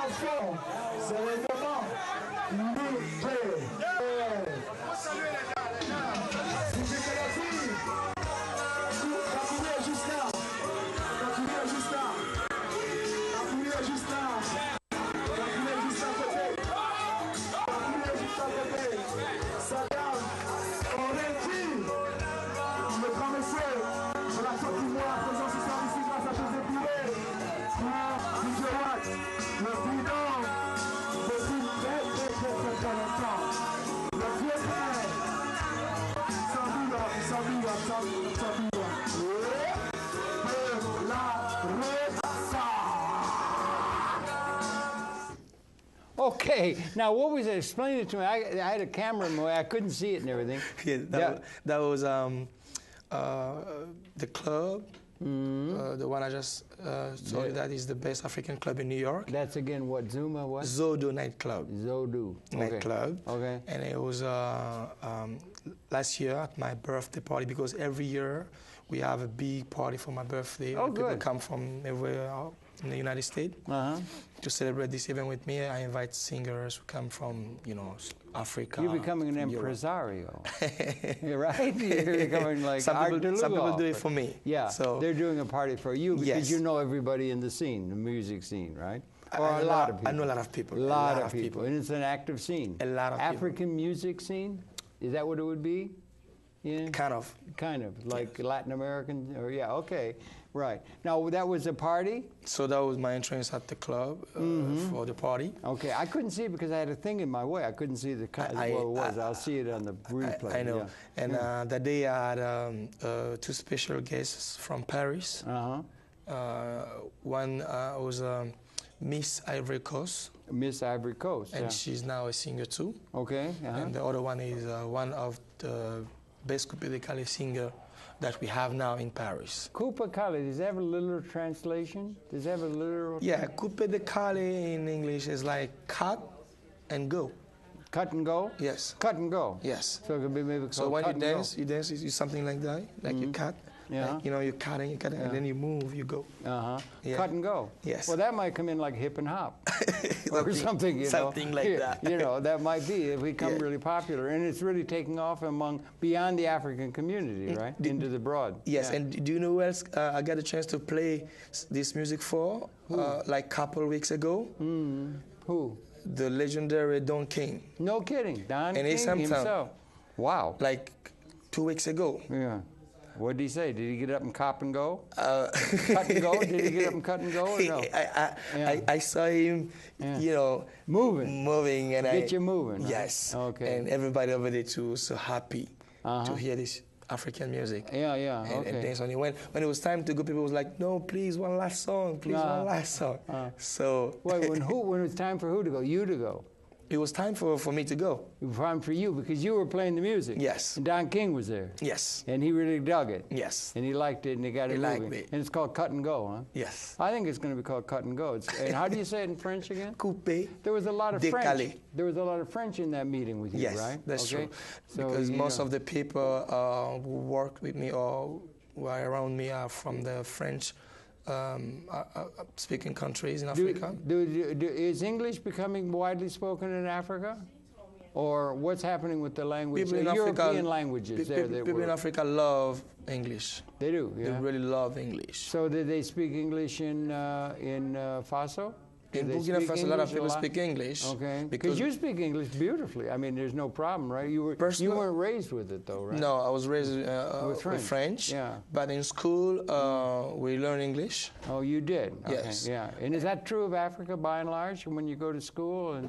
enfants, c'est les mamans. Okay, now what was it? Explain it to me. I had a camera in my way. I couldn't see it and everything. Yeah, that was the club. The one I just told you that is the best African club in New York. That's again what, Zuma what? Zodo nightclub. Zodo. Nightclub. Okay. And it was last year at my birthday party, because every year we have a big party for my birthday. Oh, People good. come from everywhere in the United States to celebrate this event with me. I invite singers who come from, Africa. You're becoming an impresario. You're right? You're becoming like some people do it for me. Yeah, so they're doing a party for you because yes. you know everybody in the scene, the music scene, right? Or I a lot of people. I know a lot of people. A lot of people. And it's an active scene. A lot of African music scene? Is that what it would be? Yeah. Kind of. Kind of, like yes. Latin American, or yeah, okay. Right. Now, that was a party? So that was my entrance at the club for the party. Okay. I couldn't see it because I had a thing in my way. I couldn't see what it was. I'll see it on the replay. I know. Yeah. And that day I had two special guests from Paris. One was Miss Ivory Coast. Miss Ivory Coast, and she's now a singer too. Okay. And the other one is one of the best coupe de Calais singer that we have now in Paris. Coupe Calais, does that have a literal translation? Does that have a literal? Yeah, coupe de Calais in English is like cut and go. Cut and go? Yes. Cut and go? Yes. So it could be maybe called so when cut you dance, you something like that, like you cut. Yeah. Like, you cut and and then you move, you go. Yeah. Cut and go. Yes. Well, that might come in like hip and hop. Or something, something like that. That might be if we become really popular. And it's really taking off beyond the African community, right? Into the broad. Yes, and do you know who else I got a chance to play this music for? Like a couple weeks ago. Who? The legendary Don King. No kidding. Don King himself. Wow. Like 2 weeks ago. Yeah. What did he say? Did he get up and cop and go? Cut and go? Did he get up and cut and go or no? I saw him, moving. And Get you moving. Yes. Right? Okay. And everybody over there too was so happy to hear this African music. Yeah, and dance on it. When it was time to go, people was like, no, please, one last song. Please, one last song. So. Wait, when it was time for who to go? You to go? It was time for me to go. Time for you, because you were playing the music. Yes. And Don King was there. Yes. And he really dug it. Yes. And he liked it, and he got it moving. Liked it. And it's called Cut and Go, huh? Yes. I think it's going to be called Cut and Go. And how do you say it in French again? Coupe. There was a lot of de French. Calais. There was a lot of French in that meeting with you, yes, right? That's true. So, because most of the people who work with me or who are around me are from the French speaking countries in Africa. Is English becoming widely spoken in Africa? Or what's happening with the language? European languages there. People in Africa love English. They do, yeah? They really love English. So did they speak English in Faso? In Burkina Faso, a lot of people speak English. Okay. Because you speak English beautifully. I mean, there's no problem, right? You weren't raised with it, though, right? No, I was raised with French. Yeah. But in school, we learn English. Oh, you did? Okay. Yes. Yeah. And is that true of Africa, by and large, when you go to school? And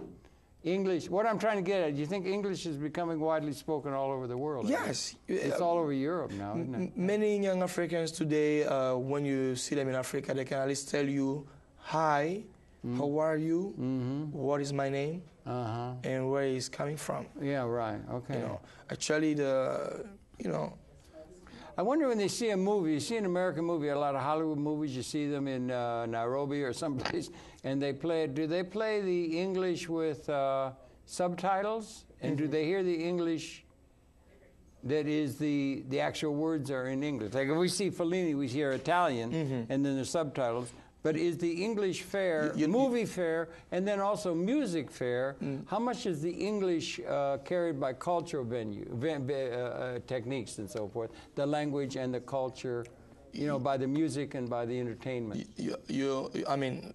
English, what I'm trying to get at, do you think English is becoming widely spoken all over the world? Yes. It's all over Europe now, isn't it? Many young Africans today, when you see them in Africa, they can at least tell you, hi, how are you, what is my name, and where he's coming from. Yeah, right, okay. Actually, I wonder when they see a movie, you see an American movie, a lot of Hollywood movies, you see them in Nairobi or someplace, and they play it. Do they play the English with subtitles? And do they hear the English that is the actual words are in English? Like if we see Fellini, we hear Italian, and then the subtitles. But is the English fair, movie fair, and then also music fair, how much is the English carried by cultural techniques and so forth, the language and the culture, you know, by the music and by the entertainment? I mean,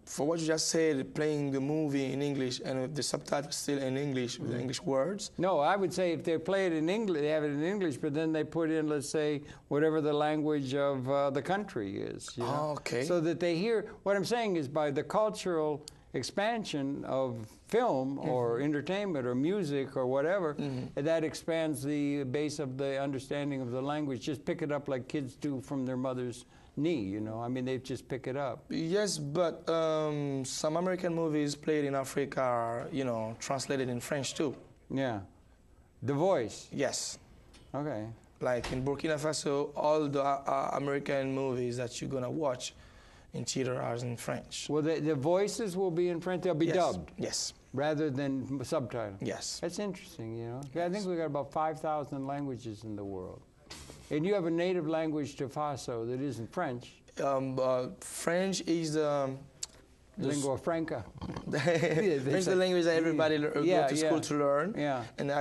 for what you just said, playing the movie in English and the subtitles still in English, with the English words? No, I would say if they play it in English, they have it in English, but then they put in, let's say, whatever the language of the country is. You know? Okay. So that they hear, what I'm saying is by the cultural expansion of film or entertainment or music or whatever, that expands the base of the understanding of the language. Just pick it up like kids do from their mother's knee, you know. I mean, they just pick it up. Yes, but some American movies played in Africa are, you know, translated in French too. Yeah. The Voice. Yes. Okay. Like in Burkina Faso, all the American movies that you're gonna watch in theater are in French. Well, the voices will be in French. They'll be dubbed. Yes. Rather than subtitled. Yes. That's interesting, you know. I think we got about 5,000 languages in the world. And you have a native language to Faso that isn't French. French is Lingua franca. French is the language that everybody go to school to learn. Yeah. And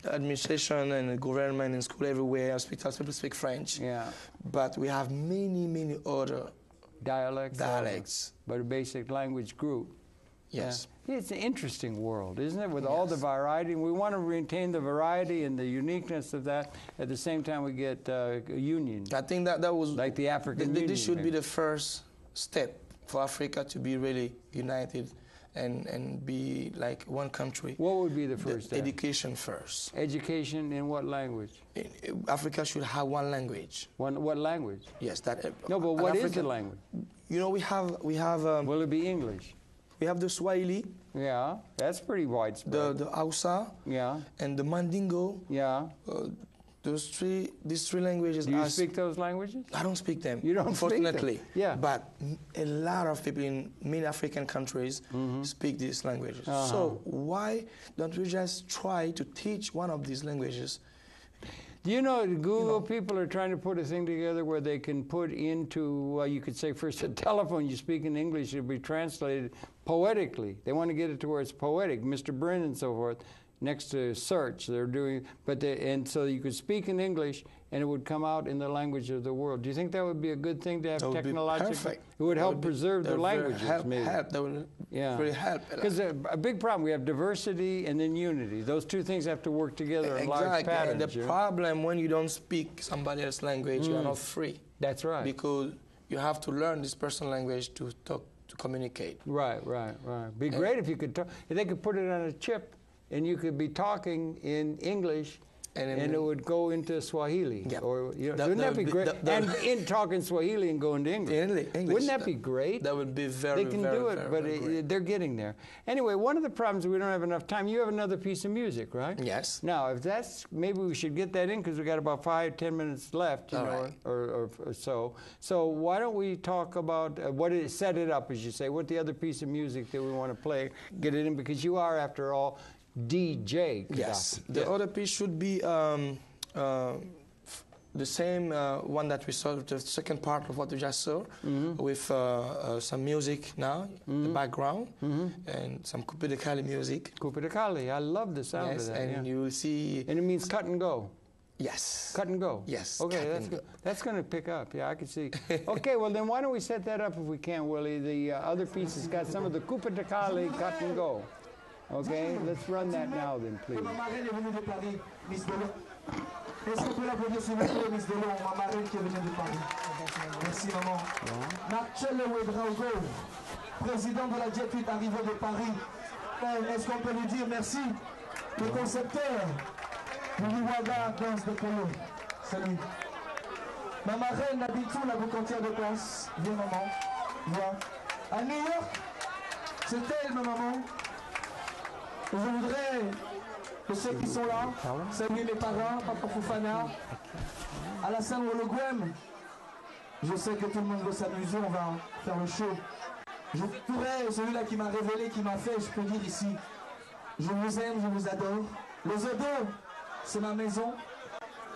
administration and government and school everywhere people speak French. Yeah. But we have many other dialects. But a basic language group. Yes. Yeah. It's an interesting world, isn't it? With all the variety. We want to maintain the variety and the uniqueness of that. At the same time, we get a union. I think that was... Like the African Union. This should be the first step for Africa to be really united and be like one country. What would be the first step? Education first. Education in what language? Africa should have one language. What language? Yes, that... No, but what is the language? You know, we have... Will it be English? We have the Swahili. Yeah, that's pretty widespread. The Hausa. Yeah. And the Mandingo. Yeah. These three languages. Do you speak those languages? I don't speak them. You don't unfortunately. Speak them? Yeah. But a lot of people in many African countries speak these languages. So why don't we just try to teach one of these languages? Do you know Google people are trying to put a thing together where they can put into, you could say first a telephone, you speak in English, it'll be translated poetically. They want to get it to where it's poetic. Mr. Brin and so forth, next to search, they're doing, and so you could speak in English and it would come out in the language of the world. Do you think that would be a good thing to have technologically? Perfect. It would help preserve the languages, maybe. That would really help. Because a big problem, we have diversity and then unity. Those two things have to work together in large patterns. And the problem when you don't speak somebody else's language, you are not free. That's right. Because you have to learn this person's language to talk, to communicate. Right. Be great if you could talk. If they could put it on a chip and you could be talking in English and it would go into Swahili. Yeah. Or, wouldn't that be great? And in talking Swahili and go into English. Wouldn't that be great? That would be very, They can do it, but they're getting there. Anyway, one of the problems, we don't have enough time. You have another piece of music, right? Yes. Now, if that's, maybe we should get that in because we got about 5-10 minutes left, or so. So why don't we talk about set it up, as you say, what the other piece of music that we want to play, get it in, because you are, after all, DJ KADAHFI. Yes. The other piece should be the same one that we saw, the second part of what we just saw, with some music now, the background, and some Coupe de Cali music. Coupe de Cali, I love the sound of that. And you will see... And it means cut and go. Yes. Cut and go. Yes. Okay, that's good. That's going to pick up. Yeah, I can see. Okay, well then why don't we set that up if we can, Willie? The other pieces got some of the Coupe de Cali cut and go. Okay, let's run that now then, please. Est-ce qu'on peut l'applaudir s'il vous plaît, Miss Delon, Mu-Ammar qui est venue de Paris. Merci, maman. Nachele Wedraogo, président de la Jet 8 arrivé de Paris. Est-ce qu'on peut lui dire merci? Le concepteur de l'Iwaga Danse de Polo. Salut. Ma marraine Nabitou, la boucantière de Pense. Viens, maman. Viens. À New York, c'est elle, ma maman. Je voudrais que ceux qui sont là, saluer mes parents, Papa Foufana, Alassane Wologwem. Je sais que tout le monde veut s'amuser, on va faire le show. Je pourrais, celui-là qui m'a révélé, qui m'a fait, je peux dire ici, je vous aime, je vous adore. Les Odos, c'est ma maison.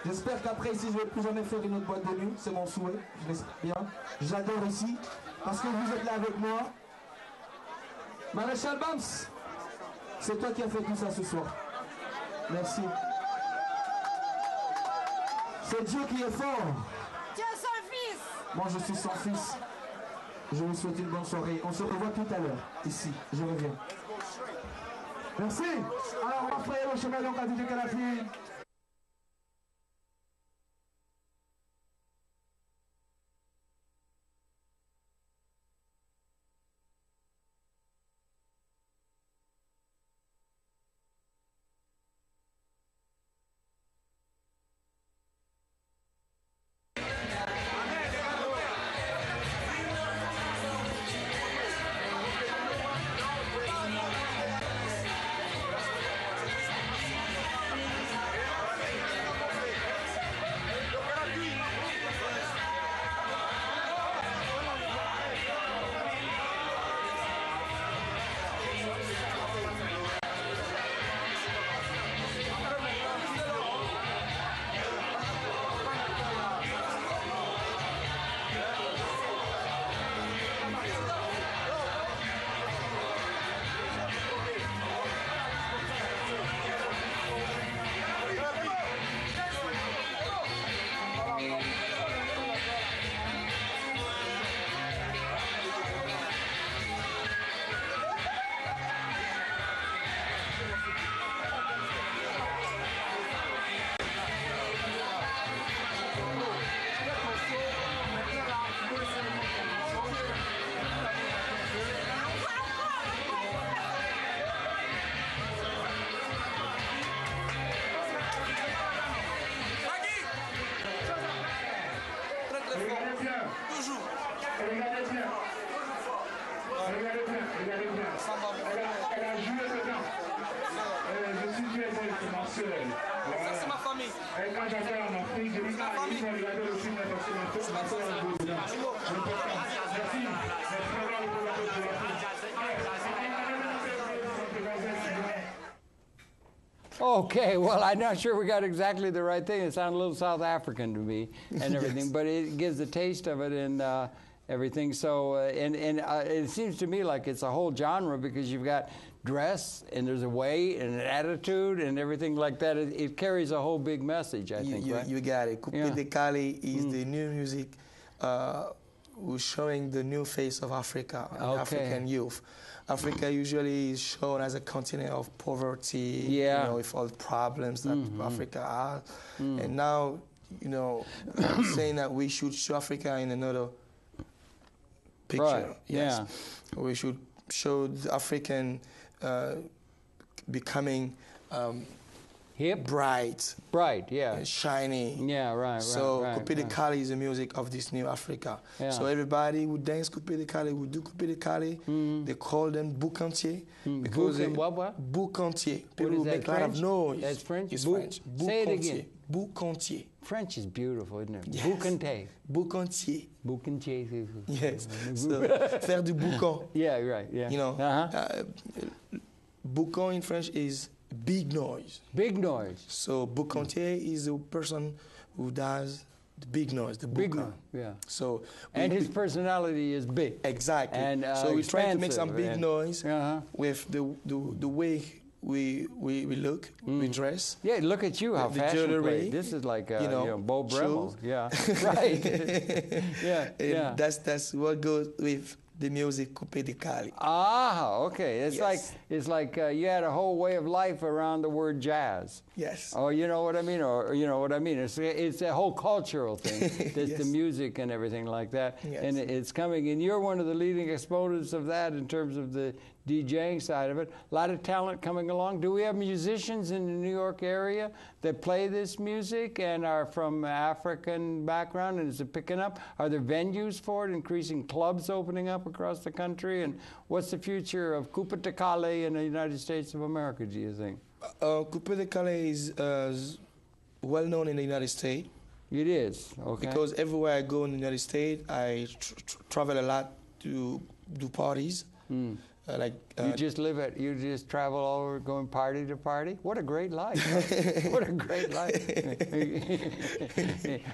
J'espère qu'après ici, je ne vais plus jamais faire une autre boîte de nuit. C'est mon souhait. Je l'espère bien. J'adore ici parce que vous êtes là avec moi. Maréchal Bams, c'est toi qui as fait tout ça ce soir. Merci. C'est Dieu qui est fort. Dieu son fils. Moi, je suis son fils. Je vous souhaite une bonne soirée. On se revoit tout à l'heure, ici. Je reviens. Merci. Alors, on va faire le chemin de kadhafi. Okay, well, I'm not sure we got exactly the right thing. It sounded a little South African to me and everything, Yes. but it gives a taste of it and everything. So, it seems to me like it's a whole genre because you've got dress and there's a way and an attitude and everything like that. It carries a whole big message, I think, right? You got it. Coupé Décalé is the new music who's showing the new face of Africa and African youth. Africa usually is shown as a continent of poverty, you know, with all the problems that Africa has. And now, you know, saying that we should show Africa in another picture. Right. Yes. We should show the African becoming hip, bright, yeah, shiny. Yeah, right. So right, Coupé Décalé is the music of this new Africa. Yeah. So everybody would dance Coupé Décalé, would do Coupé Décalé. They call them boucantier because what? Boucantier. What People is who that, make a lot of French? noise. That's French? It's French. Say it again. Boucantier. French is beautiful, isn't it? Yes. Boucanté. Boucantier. Boucantier. Yes. So faire du boucan. Yeah, right. Yeah. You know, boucan in French is big noise. Big noise. So boucantier is a person who does the big noise, the Big boucan. noise. Yeah. So And his personality is big. exactly. And so we try to make some expansive big noise Uh-huh. with the way we look, we dress. Yeah, look at you, how The fashion jewelry, plate. This is like, you know, Bo Bremel. shoes. Yeah, right. yeah, And yeah. that's what goes with the music Coupé Décalé. Ah, okay. It's Yes. like you had a whole way of life around the word jazz. Yes. Oh, you know what I mean? Or you know what I mean? It's a whole cultural thing. There's the Yes. music and everything like that. Yes. And it's coming. And you're one of the leading exponents of that in terms of the DJing side of it. A lot of talent coming along. Do we have musicians in the New York area that play this music and are from African background, and is it picking up? Are there venues for it, increasing clubs opening up across the country? And what's the future of Coupé Décalé in the United States of America, do you think? Coupé Décalé is well known in the United States. It is, okay. Because everywhere I go in the United States, I travel a lot to do parties. You just you just travel all over going party to party? What a great life. What a great life.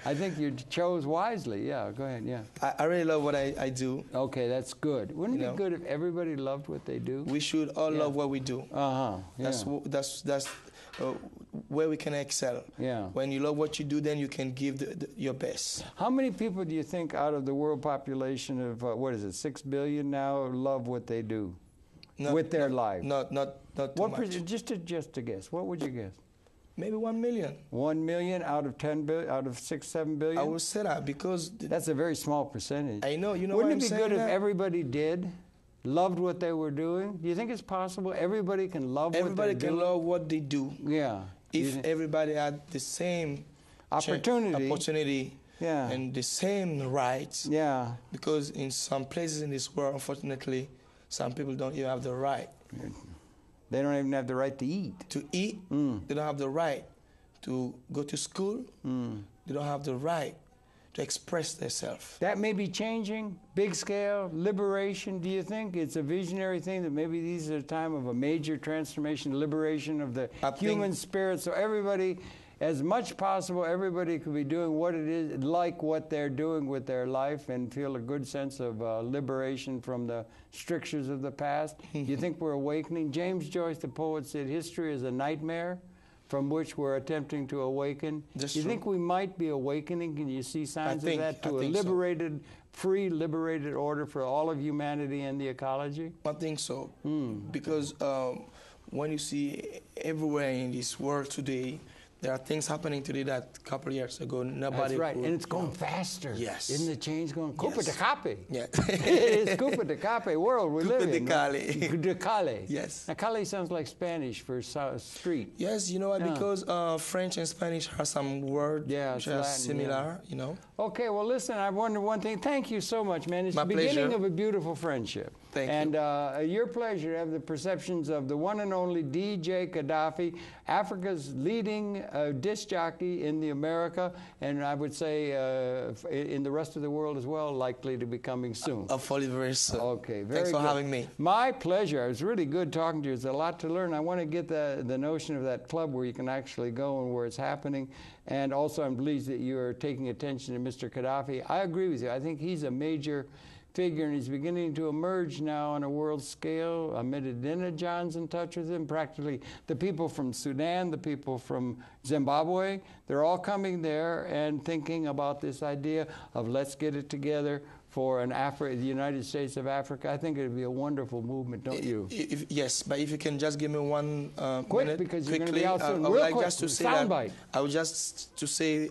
I think you chose wisely. Yeah, go ahead, yeah. I really love what I do. Okay, that's good. Wouldn't it be good if everybody loved what they do? We should all love what we do. Uh-huh. Yeah. That's where we can excel. Yeah. When you love what you do, then you can give your best. How many people do you think out of the world population of, what is it, 6 billion now, love what they do with their life? Not too much. Just a guess. What would you guess? Maybe 1 million. 1 million out of 10 billion, out of 6, 7 billion? I would say that because... That's a very small percentage. I know, you know Wouldn't what I'm saying? Wouldn't it be good if everybody loved what they were doing? Do you think it's possible everybody can love what they're doing? Everybody can love what they do. Yeah. If everybody had the same opportunity yeah. and the same rights. Yeah. Because in some places in this world, unfortunately, some people don't even have the right. They don't even have the right to eat. To eat. They don't have the right to go to school. They don't have the right to express themselves. That may be changing, big scale, liberation. Do you think it's a visionary thing that maybe these are a time of a major transformation, liberation of the human spirit, so everybody, as much possible, everybody could be doing what it is, like what they're doing with their life and feel a good sense of liberation from the strictures of the past? Do you think we're awakening? James Joyce, the poet, said history is a nightmare from which we're attempting to awaken. Do you think we might be awakening? Can you see signs of that to a liberated, free, liberated order for all of humanity and the ecology? I think so. Because when you see everywhere in this world today, there are things happening today that a couple of years ago nobody. That's right, would, and it's going faster. Yes. Isn't the change going? Coupe de cape. Yeah. It's coupe de cape world we live in. Coupe de calle. Yes. Now, calle sounds like Spanish for street. Yes, you know what? Because French and Spanish have some words which are similar, you know. Okay, well, listen, I wonder one thing. Thank you so much, man. It's My the beginning pleasure. of a beautiful friendship. Thank you. And your pleasure to have the perceptions of the one and only DJ Gaddafi, Africa's leading disc jockey in the America, and I would say in the rest of the world as well, likely to be coming soon. Hopefully very soon. Okay, very Thanks for good. having me. My pleasure. It was really good talking to you. There's a lot to learn. I want to get the notion of that club where you can actually go and where it's happening. And also, I'm pleased that you're taking attention to Mr. Gaddafi. I agree with you. I think he's a major figure, and he's beginning to emerge now on a world scale. Ahmadinejad's in touch with him. Practically the people from Sudan, the people from Zimbabwe, they're all coming there and thinking about this idea of let's get it together for the United States of Africa. I think it would be a wonderful movement, don't you? Yes, but if you can just give me one quick, minute, because quickly, you're going to be out soon. I would like quick, just to say soundbite. I would just to say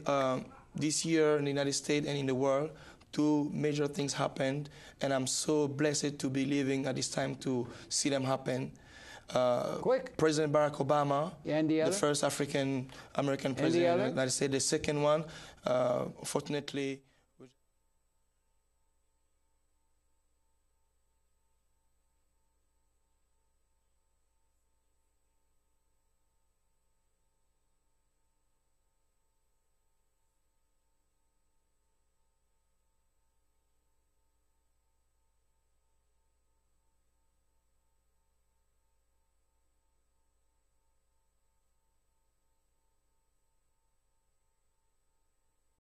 this year in the United States and in the world, 2 major things happened, and I'm so blessed to be living at this time to see them happen. Quick. President Barack Obama, and the first African-American president of the United States. The second one, fortunately,